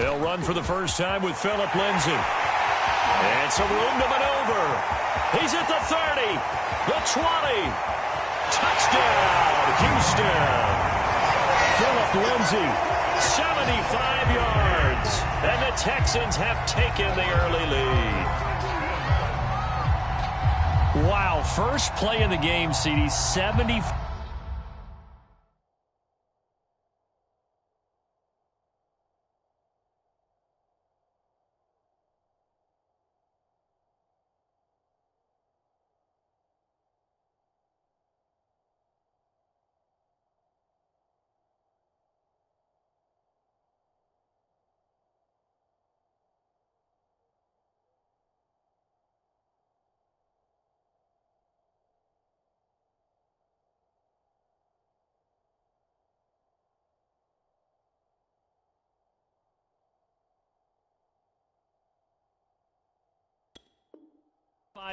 They'll run for the first time with Phillip Lindsay. And some room to maneuver. He's at the 30, the 20. Touchdown, Houston. Phillip Lindsay, 75 yards. And the Texans have taken the early lead. Wow, first play in the game, CD, 75.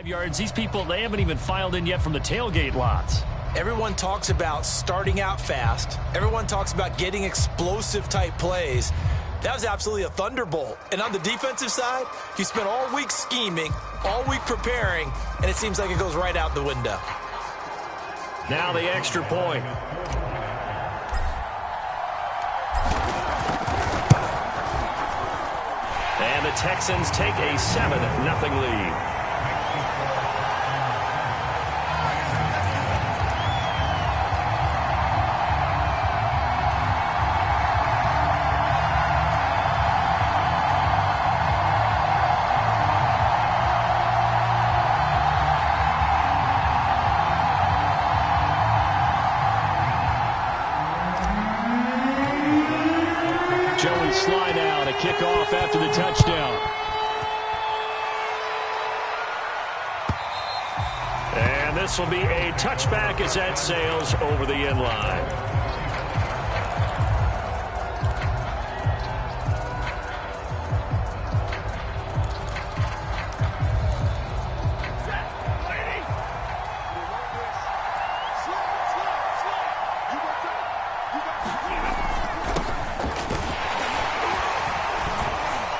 Yards. These people, they haven't even filed in yet from the tailgate lots. Everyone talks about starting out fast. Everyone talks about getting explosive type plays. That was absolutely a thunderbolt. And on the defensive side, you spent all week scheming, all week preparing, and it seems like it goes right out the window. Now the extra point. And the Texans take a 7-0 lead. Joey Slye now to kick off after the touchdown. And this will be a touchback as that sails over the end line.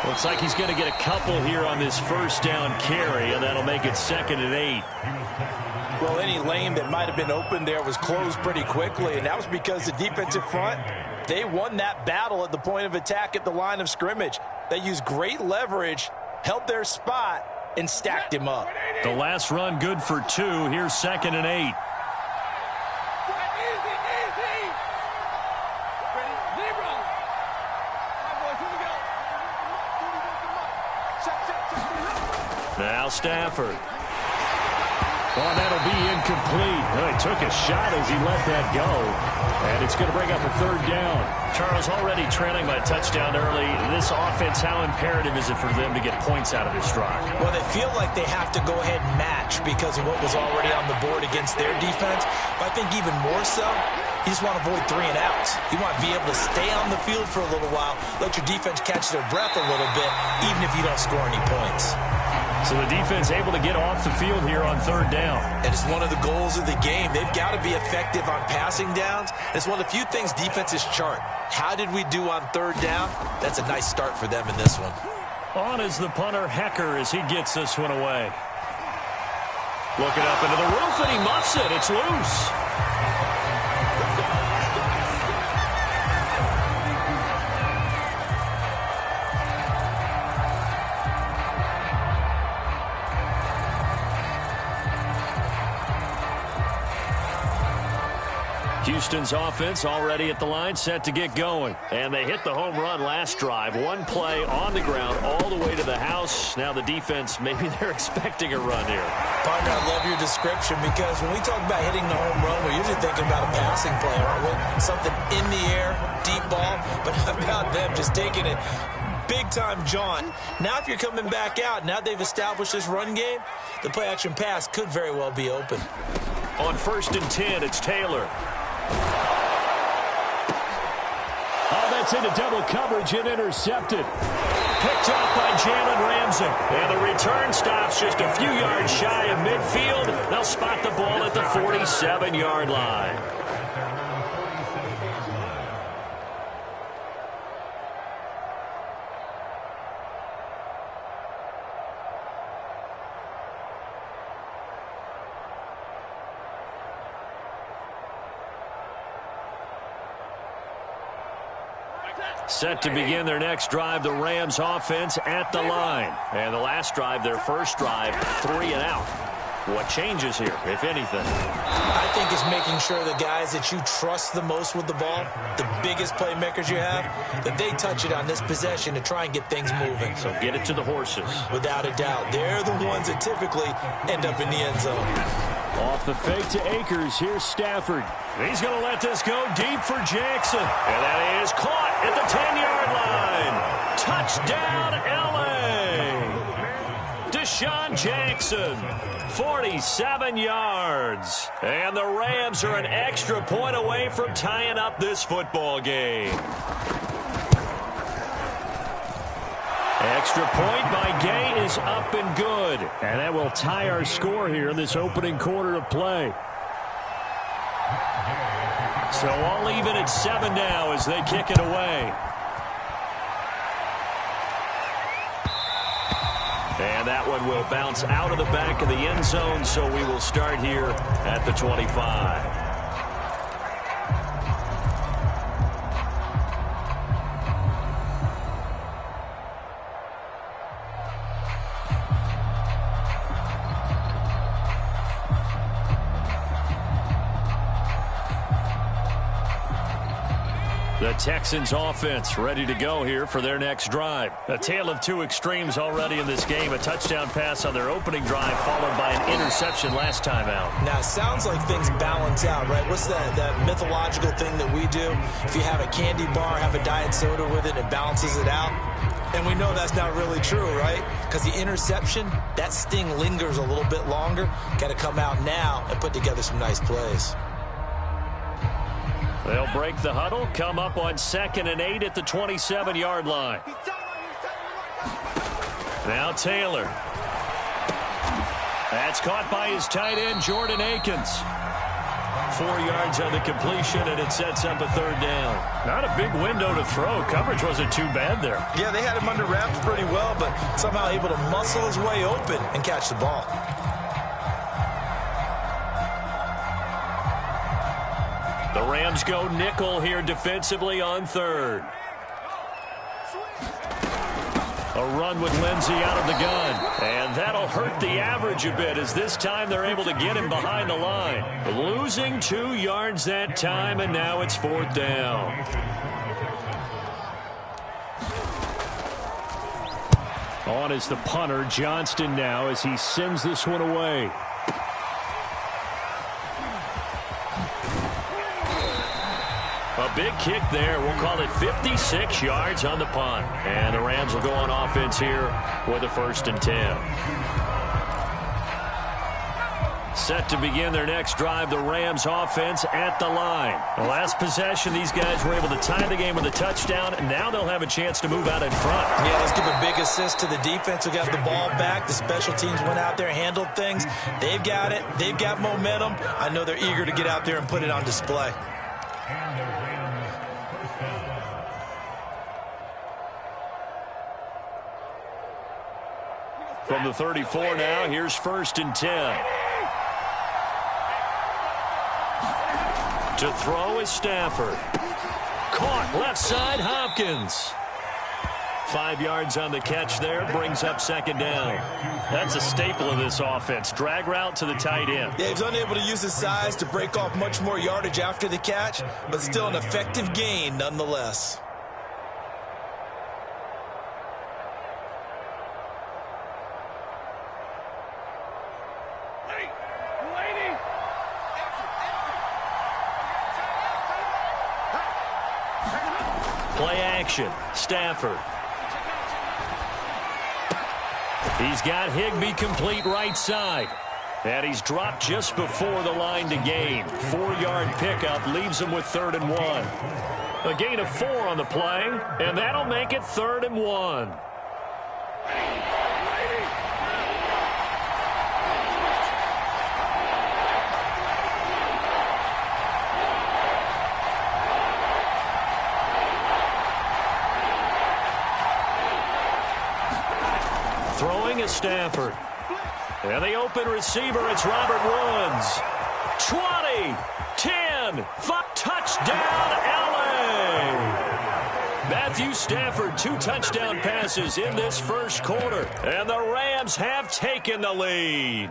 Looks like he's going to get a couple here on this first down carry, and that'll make it 2nd and 8. Well, any lane that might have been open there was closed pretty quickly, and that was because the defensive front, they won that battle at the point of attack at the line of scrimmage. They used great leverage, held their spot, and stacked him up. The last run good for 2. Here's 2nd and 8. Now Stafford. Oh, that'll be incomplete. He took a shot as he let that go. And it's going to bring up a 3rd down. Charles, already trailing by a touchdown early. This offense, how imperative is it for them to get points out of this drive? Well, they feel like they have to go ahead and match because of what was already on the board against their defense. But I think even more so, you just want to avoid 3 and outs. You want to be able to stay on the field for a little while, let your defense catch their breath a little bit, even if you don't score any points. So the defense able to get off the field here on 3rd down. And it's one of the goals of the game. They've got to be effective on passing downs. It's one of the few things defenses chart. How did we do on 3rd down? That's a nice start for them in this one. On is the punter, Hecker, as he gets this one away. Looking up into the roof, and he muffs it. It's loose. Houston's offense already at the line, set to get going. And they hit the home run last drive. One play on the ground all the way to the house. Now the defense, maybe they're expecting a run here. Partner, I love your description because when we talk about hitting the home run, we're usually thinking about a passing play, aren't we? Something in the air, deep ball. But how about them just taking it big-time jaunt? Now if you're coming back out, now they've established this run game, the play-action pass could very well be open. On 1st and 10, it's Taylor. Oh, that's into double coverage and intercepted. Picked up by Jalen Ramsey. And the return stops just a few yards shy of midfield. They'll spot the ball at the 47-yard line. Set to begin their next drive, the Rams offense at the line. And the last drive, their first drive, 3 and out. What changes here, if anything? I think it's making sure the guys that you trust the most with the ball, the biggest playmakers you have, that they touch it on this possession to try and get things moving. So get it to the horses. Without a doubt. They're the ones that typically end up in the end zone. Off the fake to Akers, here's Stafford. He's going to let this go deep for Jackson. And that is caught at the 10-yard line. Touchdown, L.A. Deshaun Jackson, 47 yards. And the Rams are an extra point away from tying up this football game. Extra point by Gay is up and good. And that will tie our score here in this opening quarter of play. So all even at 7 now as they kick it away. And that one will bounce out of the back of the end zone, so we will start here at the 25. The Texans offense ready to go here for their next drive. A tale of two extremes already in this game. A touchdown pass on their opening drive followed by an interception last time out. Now, it sounds like things balance out, right? What's that mythological thing that we do? If you have a candy bar, have a diet soda with it, it balances it out. And we know that's not really true, right? Because the interception, that sting lingers a little bit longer. Got to come out now and put together some nice plays. They'll break the huddle, come up on 2nd and 8 at the 27-yard line. Now Taylor. That's caught by his tight end, Jordan Akins. 4 yards on the completion, and it sets up a 3rd down. Not a big window to throw. Coverage wasn't too bad there. Yeah, they had him under wraps pretty well, but somehow able to muscle his way open and catch the ball. The Rams go nickel here defensively on 3rd. A run with Lindsey out of the gun. And that'll hurt the average a bit as this time they're able to get him behind the line. Losing 2 yards that time, and now it's 4th down. On is the punter, Johnston now, as he sends this one away. A big kick there. We'll call it 56 yards on the punt. And the Rams will go on offense here with a 1st and 10. Set to begin their next drive, the Rams offense at the line. The last possession, these guys were able to tie the game with a touchdown, and now they'll have a chance to move out in front. Yeah, let's give a big assist to the defense who got the ball back. The special teams went out there, handled things. They've got it. They've got momentum. I know they're eager to get out there and put it on display. From the 34 now, here's 1st and 10. To throw is Stafford. Caught left side, Hopkins. 5 yards on the catch there, brings up 2nd down. That's a staple of this offense. Drag route to the tight end. Yeah, he's unable to use his size to break off much more yardage after the catch, but still an effective gain nonetheless. Play action. Stafford. He's got Higbee complete right side. And he's dropped just before the line to gain. 4-yard pickup leaves him with 3rd and 1. A gain of 4 on the play, and that'll make it 3rd and 1. Throwing is Stafford. And the open receiver, it's Robert Woods. 20, 10, 5, touchdown, L.A. Matthew Stafford, 2 touchdown passes in this first quarter. And the Rams have taken the lead.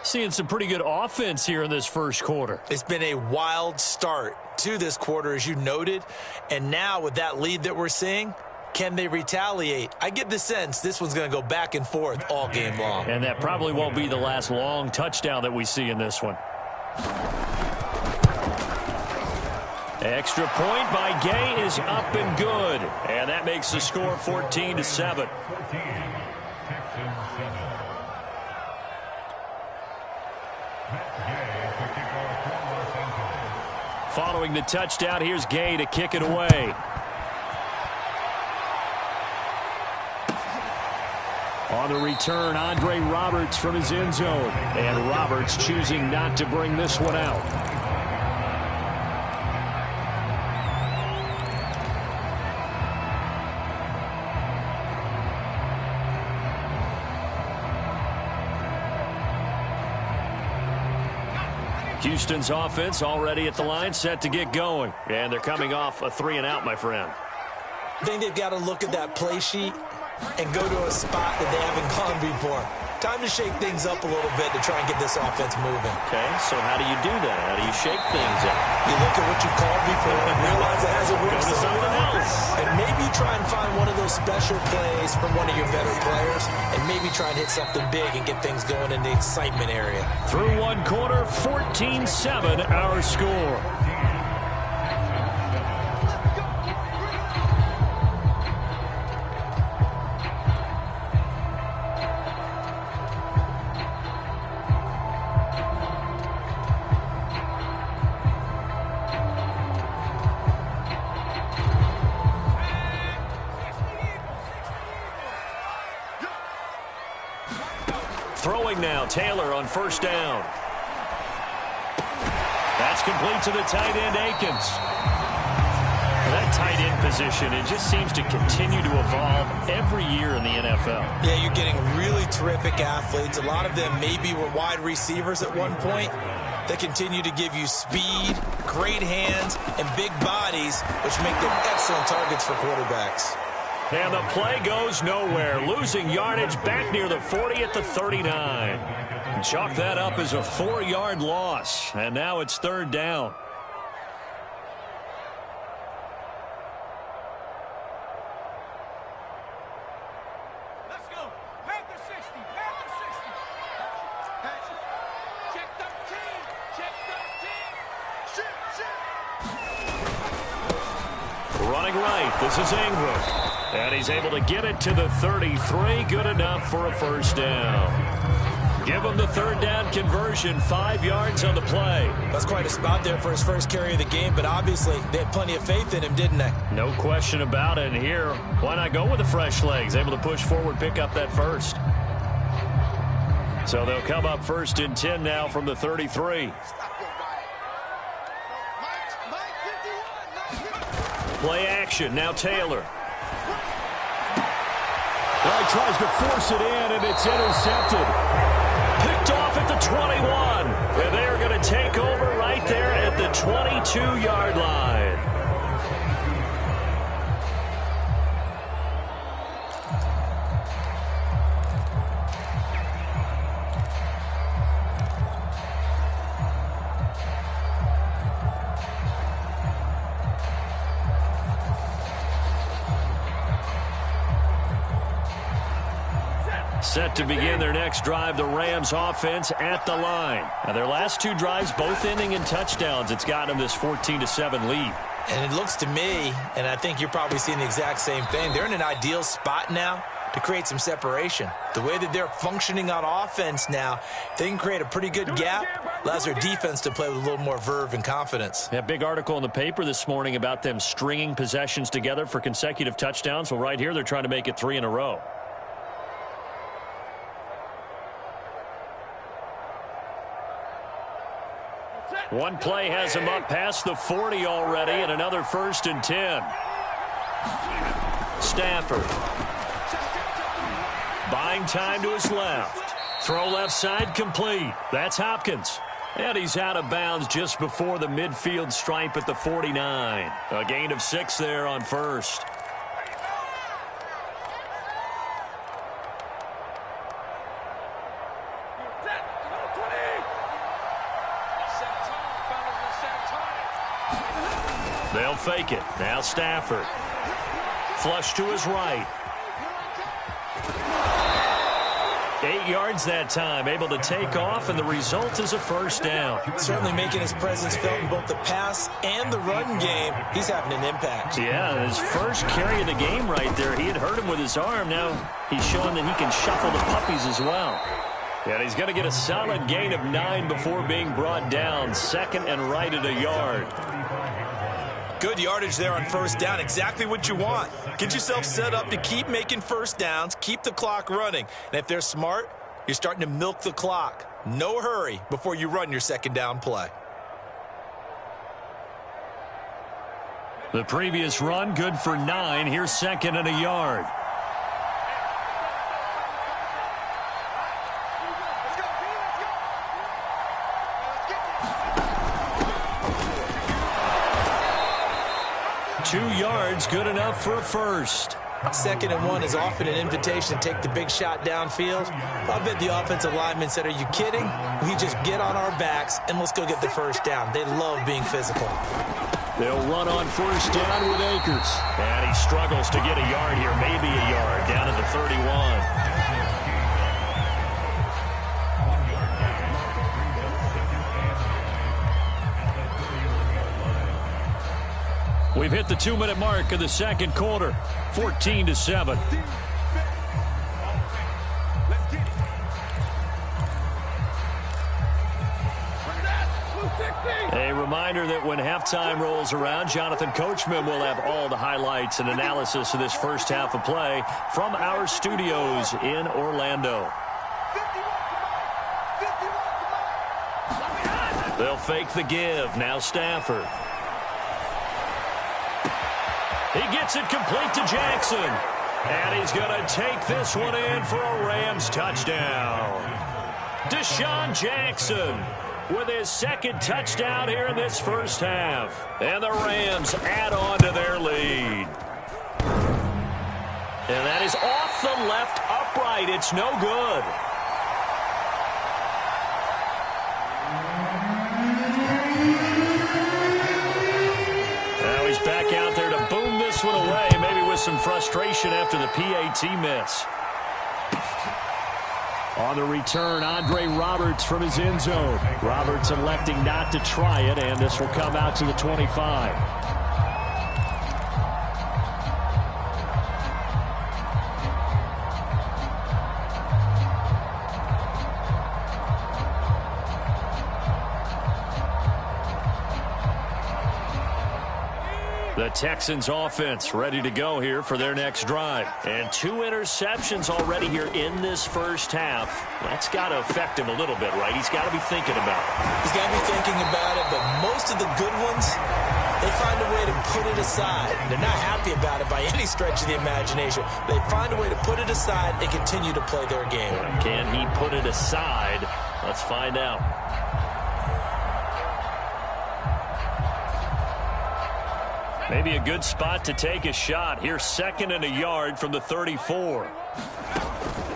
Seeing some pretty good offense here in this first quarter. It's been a wild start to this quarter, as you noted. And now with that lead that we're seeing, can they retaliate? I get the sense this one's going to go back and forth all game long. And that probably won't be the last long touchdown that we see in this one. Extra point by Gay is up and good. And that makes the score 14-7. Following the touchdown, here's Gay to kick it away. On the return, Andre Roberts from his end zone. And Roberts choosing not to bring this one out. Houston's offense already at the line, set to get going. And they're coming off a 3-and-out, my friend. I think they've got to look at that play sheet and go to a spot that they haven't gone before. Time to shake things up a little bit to try and get this offense moving. Okay, so how do you do that? How do you shake things up? You look at what you called before and realize it hasn't worked. Go to something else. And maybe try and find one of those special plays from one of your better players, and maybe try and hit something big and get things going in the excitement area. Through one quarter, 14-7 our score. Throwing now, Taylor on first down. That's complete to the tight end, Akins. That tight end position, it just seems to continue to evolve every year in the NFL. Yeah, you're getting really terrific athletes. A lot of them maybe were wide receivers at one point. They continue to give you speed, great hands, and big bodies, which make them excellent targets for quarterbacks. And the play goes nowhere. Losing yardage back near the 40 at the 39. Chalk that up as a 4-yard loss. And now it's third down. Let's go. Panther 60. Panther 60. Check 13. Check 13. Shoot. Running right. This is Ingram. And he's able to get it to the 33. Good enough for a first down. Give him the third down conversion. 5 yards on the play. That's quite a spot there for his first carry of the game, but obviously they had plenty of faith in him, didn't they? No question about it. And here, why not go with the fresh legs? Able to push forward, pick up that first. So they'll come up first and 10 now from the 33. Play action. Now Taylor. Well, he tries to force it in, and it's intercepted. Picked off at the 21. And they're going to take over right there at the 22-yard line. Set to begin their next drive, the Rams offense at the line. Now their last 2 drives, both ending in touchdowns. It's got them this 14-7 lead. And it looks to me, and I think you're probably seeing the exact same thing, they're in an ideal spot now to create some separation. The way that they're functioning on offense now, they can create a pretty good gap, allows their defense to play with a little more verve and confidence. Yeah, big article in the paper this morning about them stringing possessions together for consecutive touchdowns. Well, right here, they're trying to make it 3 in a row. One play has him up past the 40 already, and another first and 10. Stafford. Buying time to his left. Throw left side complete. That's Hopkins. And he's out of bounds just before the midfield stripe at the 49. A gain of 6 there on first. They'll fake it. Now Stafford. Flush to his right. 8 yards that time, able to take off, and the result is a first down. Certainly making his presence felt in both the pass and the run game. He's having an impact. Yeah, his first carry of the game right there. He had hurt him with his arm. Now he's showing that he can shuffle the puppies as well. And he's going to get a solid gain of 9 before being brought down. Second and right at a yard. Good yardage there on first down. Exactly what you want. Get yourself set up to keep making first downs, keep the clock running. And if they're smart, you're starting to milk the clock. No hurry before you run your second down play. The previous run, good for 9. Here's second and a yard. Two yards, good enough for a first. Second and 1 is often an invitation to take the big shot downfield. I bet the offensive lineman said, are you kidding? We just get on our backs and let's go get the first down. They love being physical. They'll run on first down with Akers. And he struggles to get a yard here, maybe a yard, down at the 31. We've hit the 2-minute mark of the second quarter, 14-7. A reminder that when halftime rolls around, Jonathan Coachman will have all the highlights and analysis of this first half of play from our studios in Orlando. They'll fake the give. Now Stafford. He gets it complete to Jackson. And he's going to take this one in for a Rams touchdown. Deshaun Jackson with his second touchdown here in this first half. And the Rams add on to their lead. And that is off the left upright. It's no good. Now he's back out there to boom this one away, maybe with some frustration after the PAT miss. On the return, Andre Roberts from his end zone. Roberts electing not to try it, and this will come out to the 25. The Texans offense ready to go here for their next drive. And 2 interceptions already here in this first half. That's got to affect him a little bit, right? He's got to be thinking about it. He's got to be thinking about it, but most of the good ones, they find a way to put it aside. They're not happy about it by any stretch of the imagination. They find a way to put it aside and continue to play their game. Can he put it aside? Let's find out. Maybe a good spot to take a shot. Here's second and a yard from the 34.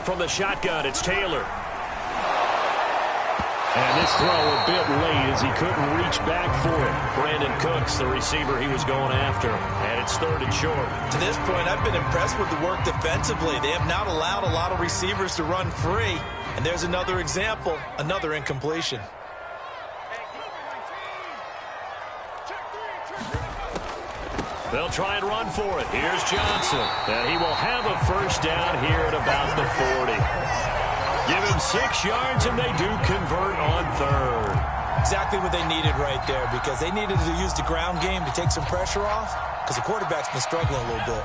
From the shotgun, it's Taylor. And this throw a bit late as he couldn't reach back for it. Brandon Cooks, the receiver he was going after. And it's third and short. To this point, I've been impressed with the work defensively. They have not allowed a lot of receivers to run free. And there's another example, another incompletion. They'll try and run for it. Here's Johnson. And he will have a first down here at about the 40. Give him 6 yards, and they do convert on third. Exactly what they needed right there, because they needed to use the ground game to take some pressure off, because the quarterback's been struggling a little bit.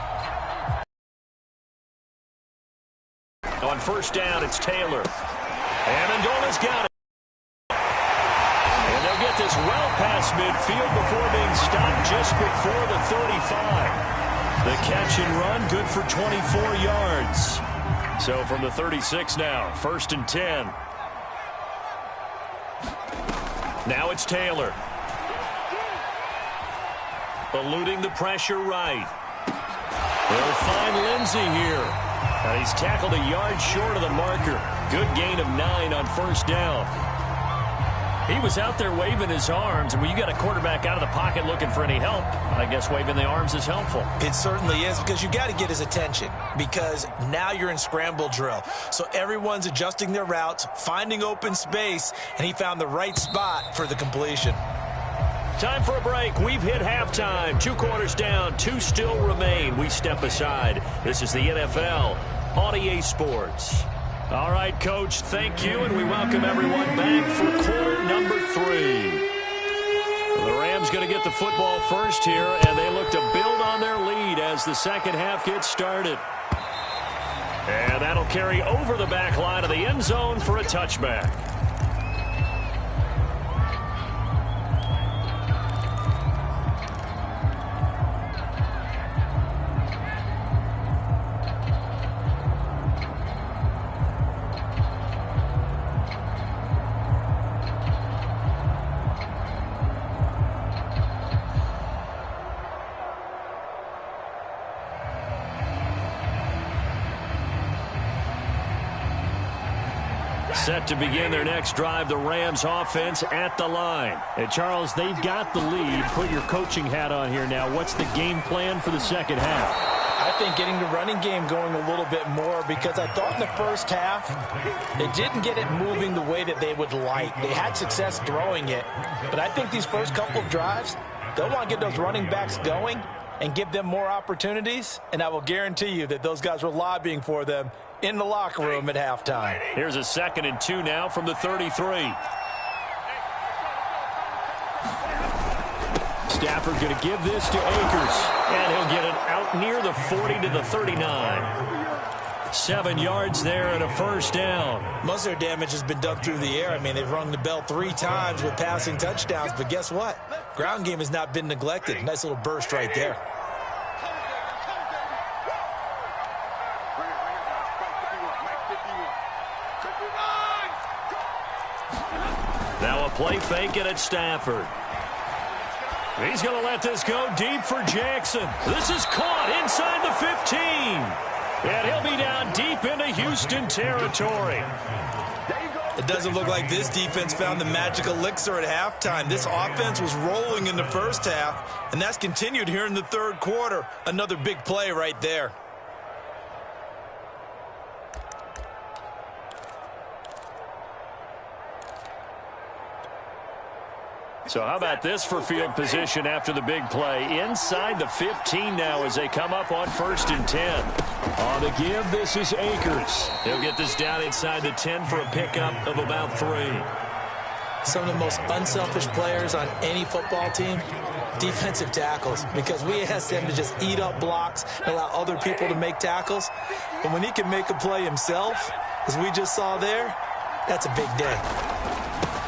On first down, it's Taylor. Amendola's got it. And they'll get this well past midfield before being stopped just before the 35. The catch and run, good for 24 yards. So from the 36 now, first and 10. Now it's Taylor. Eluding the pressure right. They'll find Lindsey here. And he's tackled a yard short of the marker. Good gain of 9 on first down. He was out there waving his arms, and when you got a quarterback out of the pocket looking for any help, I guess waving the arms is helpful. It certainly is, because you got to get his attention, because now you're in scramble drill. So everyone's adjusting their routes, finding open space, and he found the right spot for the completion. Time for a break. We've hit halftime. 2 quarters down, 2 still remain. We step aside. This is the NFL on EA Sports. All right, Coach, thank you, and we welcome everyone back for quarter number 3. The Rams going to get the football first here, and they look to build on their lead as the second half gets started. And that'll carry over the back line of the end zone for a touchback. Set to begin their next drive, the Rams offense at the line. And Charles, they've got the lead. Put your coaching hat on here now. What's the game plan for the second half? I think getting the running game going a little bit more, because I thought in the first half they didn't get it moving the way that they would like. They had success throwing it, but I think these first couple of drives, they'll want to get those running backs going and give them more opportunities, and I will guarantee you that those guys were lobbying for them in the locker room at halftime. Here's a 2nd and 2 now from the 33. Stafford going to give this to Akers. And he'll get it out near the 40 to the 39. 7 yards there and a first down. Most of their damage has been done through the air. I mean, they've rung the bell 3 times with passing touchdowns, but guess what? Ground game has not been neglected. Nice little burst right there. Now a play fake it at Stafford. He's going to let this go deep for Jackson. This is caught inside the 15. And he'll be down deep into Houston territory. It doesn't look like this defense found the magic elixir at halftime. This offense was rolling in the first half, and that's continued here in the third quarter. Another big play right there. So how about this for field position after the big play? Inside the 15 now as they come up on 1st and 10. On the give, this is Akers. He'll get this down inside the 10 for a pickup of about 3. Some of the most unselfish players on any football team, defensive tackles, because we ask them to just eat up blocks and allow other people to make tackles. But when he can make a play himself, as we just saw there, that's a big day.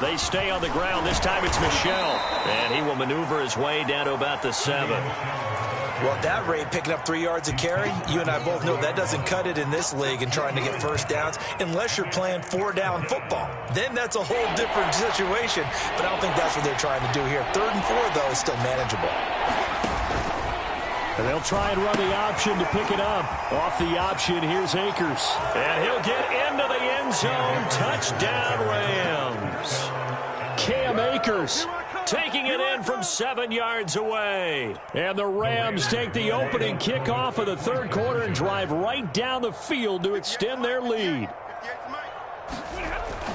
They stay on the ground. This time it's Michel. And he will maneuver his way down to about the 7. Well, at that rate, picking up 3 yards a carry, you and I both know that doesn't cut it in this league and trying to get first downs unless you're playing 4-down football. Then that's a whole different situation, but I don't think that's what they're trying to do here. 3rd and 4, though, is still manageable. And they'll try and run the option to pick it up. Off the option, here's Akers. And he'll get into the end zone. Touchdown, Rams. Cam Akers taking it in from 7 yards away. And the Rams take the opening kickoff of the third quarter and drive right down the field to extend their lead.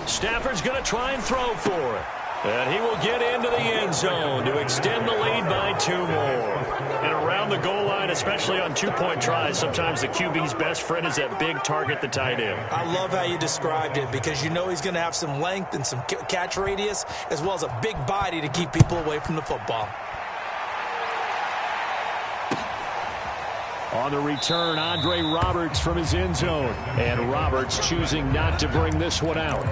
Stafford's going to try and throw for it. And he will get into the end zone to extend the lead by 2 more. And around the goal line, especially on 2-point tries, sometimes the QB's best friend is that big target, the tight end. I love how you described it, because you know he's going to have some length and some catch radius, as well as a big body to keep people away from the football. On the return, Andre Roberts from his end zone. And Roberts choosing not to bring this one out.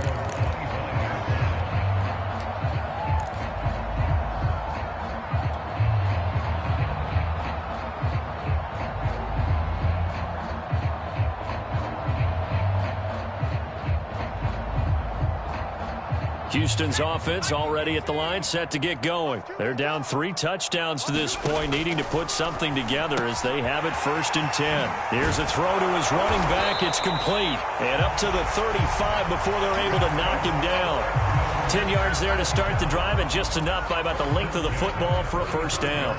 Houston's offense already at the line, set to get going. They're down 3 touchdowns to this point, needing to put something together as they have it 1st and 10. Here's a throw to his running back. It's complete. And up to the 35 before they're able to knock him down. 10 yards there to start the drive, and just enough by about the length of the football for a 1st down.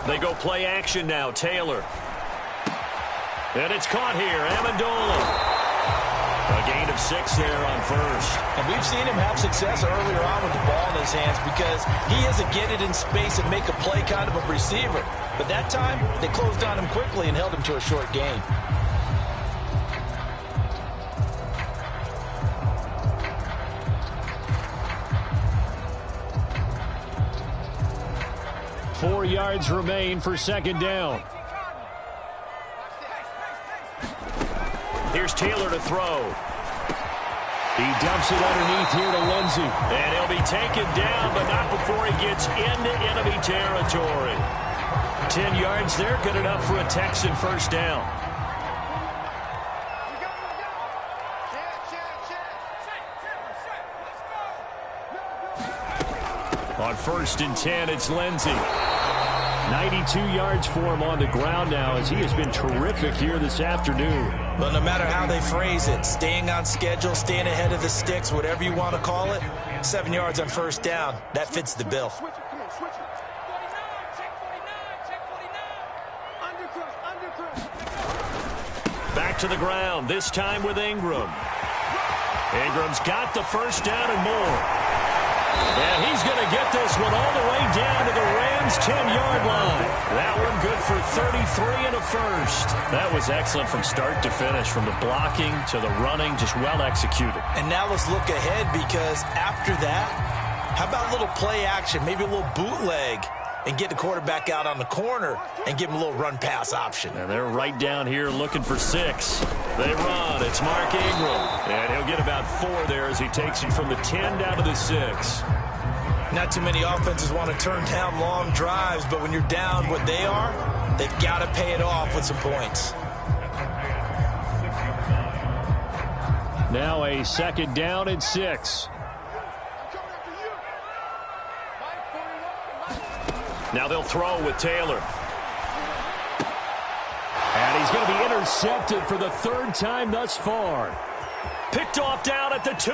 They go play action now. Taylor. And it's caught here. Amendola. A gain of 6 there on 1st. And we've seen him have success earlier on with the ball in his hands because he has to get it in space and make a play kind of a receiver. But that time, they closed on him quickly and held him to a short gain. Four yards remain for 2nd down. Here's Taylor to throw. He dumps it underneath here to Lindsey. And he'll be taken down, but not before he gets into enemy territory. 10 yards there, good enough for a Texan 1st down. On 1st and 10, it's Lindsey. 92 yards for him on the ground now as he has been terrific here this afternoon. Well, no matter how they phrase it, staying on schedule, staying ahead of the sticks, whatever you want to call it, 7 yards on 1st down, that fits the bill. Back to the ground, this time with Ingram. Ingram's got the 1st down and more. And he's going to get this one all the way down to the Rams' 10-yard line. That one good for 33 and a 1st. That was excellent from start to finish, from the blocking to the running, just well executed. And now let's look ahead because after that, how about a little play action, maybe a little bootleg, and get the quarterback out on the corner and give him a little run-pass option. And they're right down here looking for 6. They run. It's Mark Ingram. And he'll get about 4 there as he takes it from the 10 down to the 6. Not too many offenses want to turn down long drives, but when you're down what they are, they've got to pay it off with some points. Now a 2nd down and 6. Now they'll throw with Taylor. And he's going to be intercepted for the 3rd time thus far. Picked off down at the 2.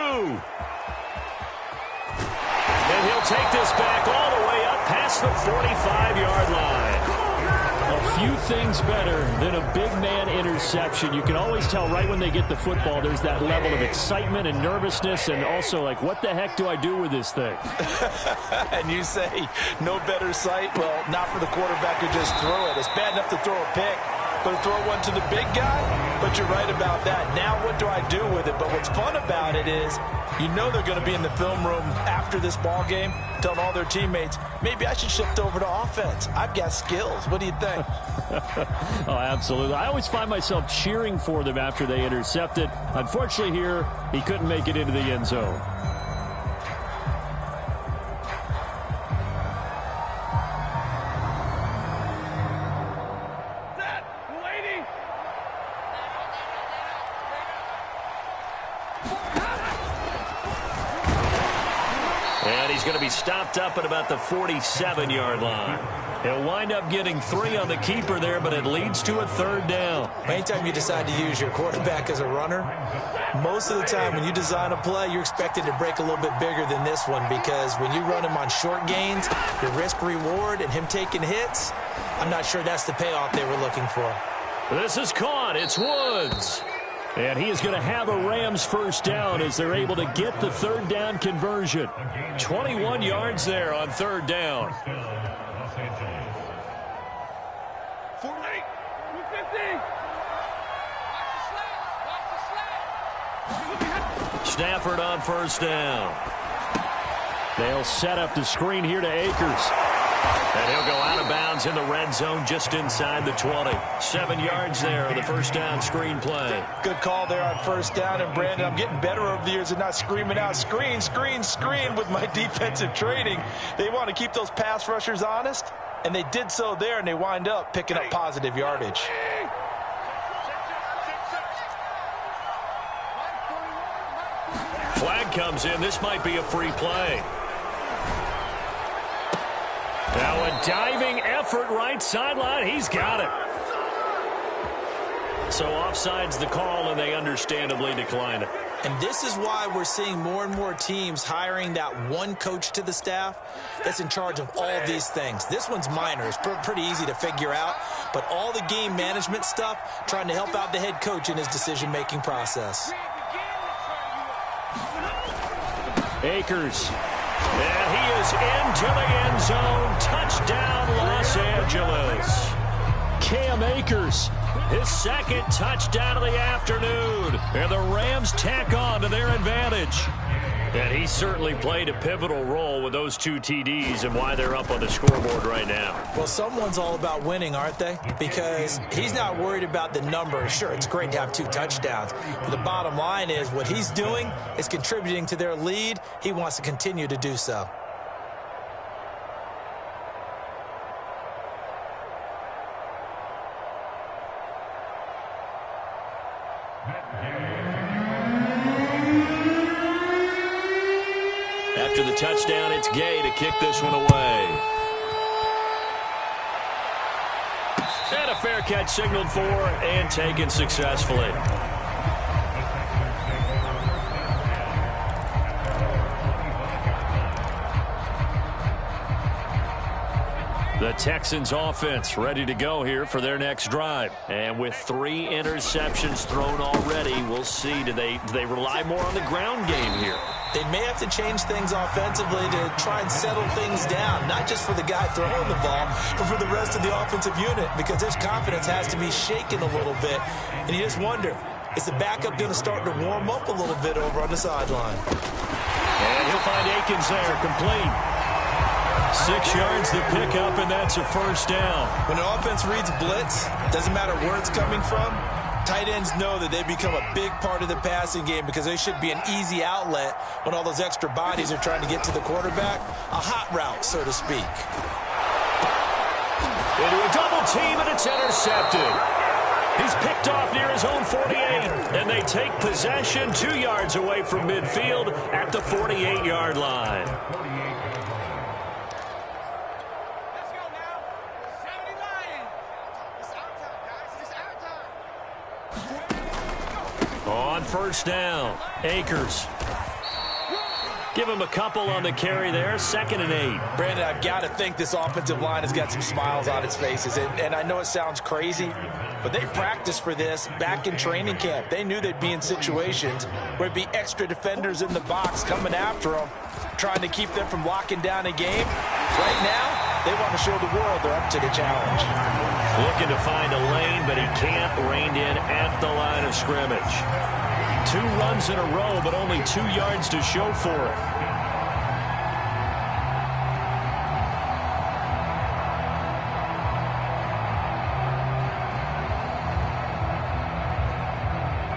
And he'll take this back all the way up past the 45-yard line. A few things better than a big man interception. You can always tell right when they get the football, there's that level of excitement and nervousness and also like, what the heck do I do with this thing? And you say, no better sight? Well, not for the quarterback who just threw it. It's bad enough to throw a pick, but to throw one to the big guy? But you're right about that. Now what do I do with it? But what's fun about it is, you know they're going to be in the film room after this ball game telling all their teammates, maybe I should shift over to offense. I've got skills. What do you think? Oh, absolutely. I always find myself cheering for them after they intercept it. Unfortunately here, he couldn't make it into the end zone. And he's going to be stopped up at about the 47-yard line. He'll wind up getting 3 on the keeper there, but it leads to a 3rd down. Anytime you decide to use your quarterback as a runner, most of the time when you design a play, you're expected to break a little bit bigger than this one because when you run him on short gains, your risk-reward and him taking hits, I'm not sure that's the payoff they were looking for. This is caught. It's Woods. And he is going to have a Rams 1st down as they're able to get the 3rd down conversion. 21 yards there on 3rd down. 48, 50. Stafford on 1st down. They'll set up the screen here to Akers. And he'll go out of bounds in the red zone just inside the 20. 7 yards there on the 1st down screen play. Good call there on 1st down. And, Brandon, I'm getting better over the years and not screaming out, screen, screen, screen with my defensive training. They want to keep those pass rushers honest, and they did so there, and they wind up picking up positive yardage. comes in. This might be a free play. Now a diving effort right sideline. He's got it. So offside's the call, and they understandably decline it. And this is why we're seeing more and more teams hiring that one coach to the staff that's in charge of all these things. This one's minor. It's pretty easy to figure out. But all the game management stuff, trying to help out the head coach in his decision-making process. Akers. And he is into the end zone. Touchdown, Los Angeles. Cam Akers, his second touchdown of the afternoon. And the Rams tack on to their advantage. And he certainly played a pivotal role with those 2 TDs and why they're up on the scoreboard right now. Well, someone's all about winning, aren't they? Because he's not worried about the numbers. Sure, it's great to have 2 touchdowns. But the bottom line is what he's doing is contributing to their lead. He wants to continue to do so. After the touchdown, it's Gay to kick this one away. And a fair catch signaled for and taken successfully. The Texans offense ready to go here for their next drive. And with 3 interceptions thrown already, we'll see. Do they rely more on the ground game here? They may have to change things offensively to try and settle things down, not just for the guy throwing the ball, but for the rest of the offensive unit, because his confidence has to be shaken a little bit. And you just wonder, is the backup going to start to warm up a little bit over on the sideline? And he'll find Akins there, complete. 6 yards the pickup, and that's a first down. When an offense reads blitz, doesn't matter where it's coming from, tight ends know that they become a big part of the passing game because they should be an easy outlet when all those extra bodies are trying to get to the quarterback. A hot route, so to speak. Into a double team, and it's intercepted. He's picked off near his own 48, and they take possession 2 yards away from midfield at the 48-yard line. On first down, Akers. Give him a couple on the carry there, 2nd and 8. Brandon, I've got to think this offensive line has got some smiles on its faces. And I know it sounds crazy, but they practiced for this back in training camp. They knew they'd be in situations where it'd be extra defenders in the box coming after them, trying to keep them from locking down a game. Right now, they want to show the world they're up to the challenge. Looking to find a lane, but he can't. Reined in at the line of scrimmage. 2 runs in a row, but only 2 yards to show for it.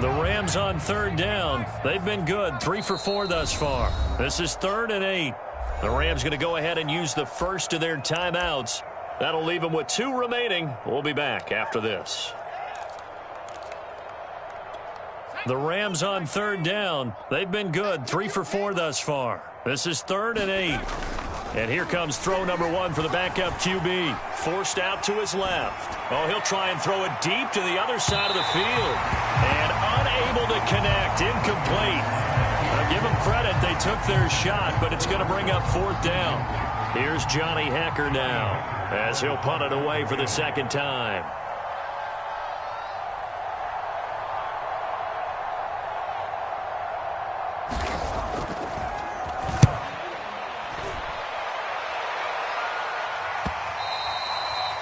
The Rams on 3rd down. They've been good, 3 for 4 thus far. This is 3rd and 8. The Rams going to go ahead and use the first of their timeouts. That'll leave them with 2 remaining. We'll be back after this. The Rams on 3rd down. They've been good, 3 for 4 thus far. This is 3rd and 8. And here comes throw number 1 for the backup QB. Forced out to his left. Oh, he'll try and throw it deep to the other side of the field. And unable to connect. Incomplete. Now, give them credit. They took their shot, but it's going to bring up 4th down. Here's Johnny Hekker now as he'll punt it away for the 2nd time.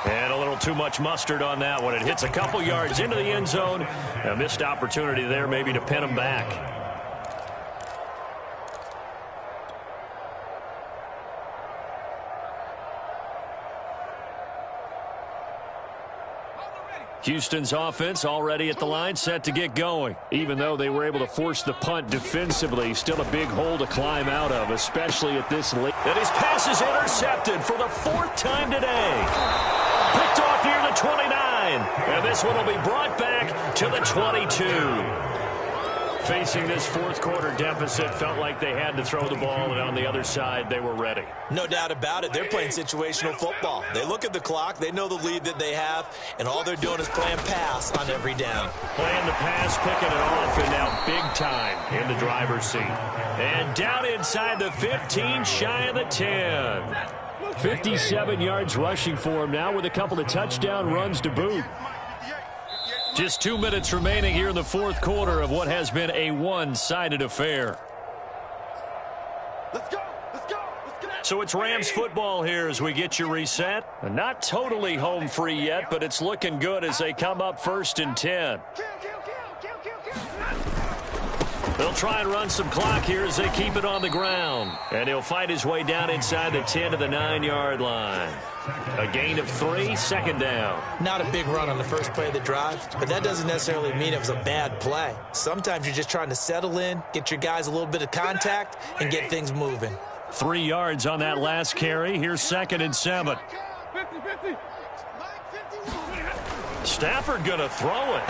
And a little too much mustard on that one. It hits a couple yards into the end zone. A missed opportunity there maybe to pin him back. Houston's offense already at the line, set to get going. Even though they were able to force the punt defensively, still a big hole to climb out of, especially at this late. And his pass is intercepted for the 4th time today. Picked off near the 29. And this one will be brought back to the 22. Facing this fourth quarter deficit, felt like they had to throw the ball, and on the other side, they were ready. No doubt about it. They're playing situational football. They look at the clock, they know the lead that they have, and all they're doing is playing pass on every down. Playing the pass, picking it off, and now big time in the driver's seat. And down inside the 15, shy of the 10. 57 yards rushing for him now with a couple of touchdown runs to boot. Just 2 minutes remaining here in the fourth quarter of what has been a one-sided affair. Let's go. Let's go. Let's go. So it's Rams football here as we get you reset. Not totally home free yet, but it's looking good as they come up 1st and 10. They'll try and run some clock here as they keep it on the ground. And he'll fight his way down inside the 10 to the 9-yard line. A gain of 3, 2nd down. Not a big run on the first play of the drive, but that doesn't necessarily mean it was a bad play. Sometimes you're just trying to settle in, get your guys a little bit of contact, and get things moving. 3 yards on that last carry. Here's 2nd and 7. 50-50. Stafford going to throw it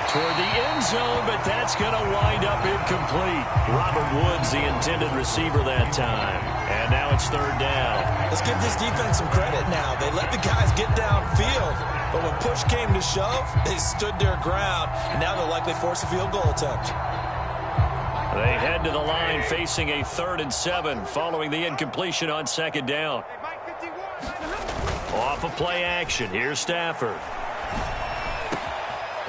toward the end zone, but that's going to wind up incomplete. Robert Woods, the intended receiver that time. And now it's 3rd down. Let's give this defense some credit now. They let the guys get downfield, but when push came to shove, they stood their ground, and now they'll likely force a field goal attempt. They head to the line facing a 3rd and 7 following the incompletion on 2nd down. Off of play action, here's Stafford.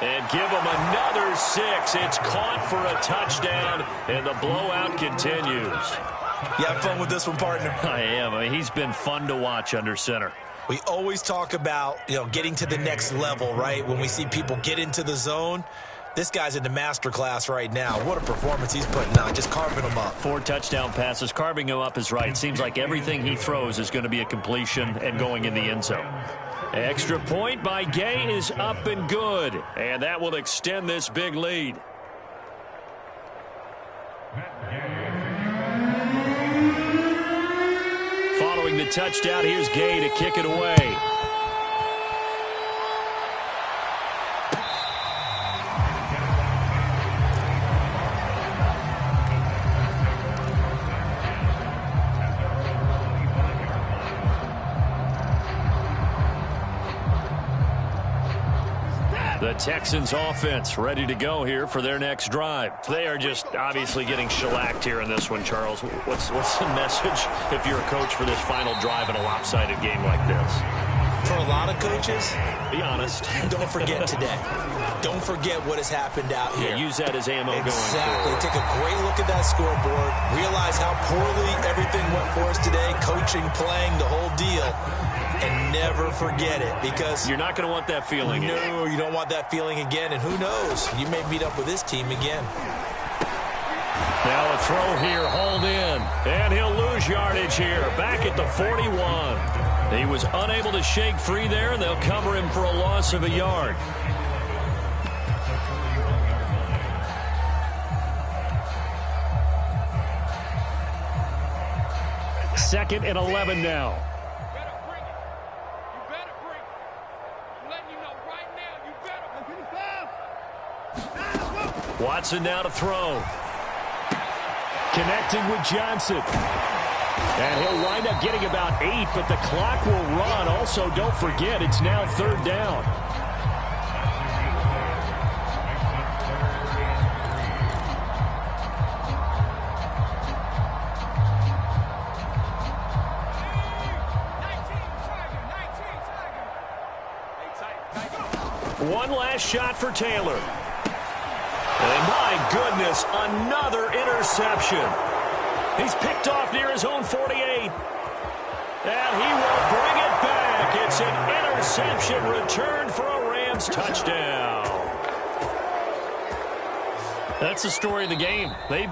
And give him another 6. It's caught for a touchdown, and the blowout continues. You have fun with this one, partner? I am. I mean, he's been fun to watch under center. We always talk about, getting to the next level, right? When we see people get into the zone, this guy's in the master class right now. What a performance he's putting on, just carving them up. 4 touchdown passes. Carving him up is right. Seems like everything he throws is going to be a completion and going in the end zone. Extra point by Gay is up and good. And that will extend this big lead. Following the touchdown, here's Gay to kick it away. The Texans offense ready to go here for their next drive. They are just obviously getting shellacked here in this one, Charles. What's the message if you're a coach for this final drive in a lopsided game like this? For a lot of coaches, be honest. Don't forget today. Don't forget what has happened out here. Yeah, use that as ammo going forward. Exactly. Take a great look at that scoreboard. Realize how poorly everything went for us today. Coaching, playing, the whole deal. And never forget it, because you're not going to want that feeling. No, you don't want that feeling again. And who knows? You may meet up with this team again. Now a throw here, hauled in. And he'll lose yardage here. Back at the 41. He was unable to shake free there, and they'll cover him for a loss of a yard. Second and 11 now. Watson now to throw. Connecting with Johnson. And he'll wind up getting about 8, but the clock will run. Also, don't forget, it's now 3rd down. One last shot for Taylor. And my goodness, another interception. He's picked off near his own 48. And he will bring it back. It's an interception return for a Rams touchdown. That's the story of the game. They've been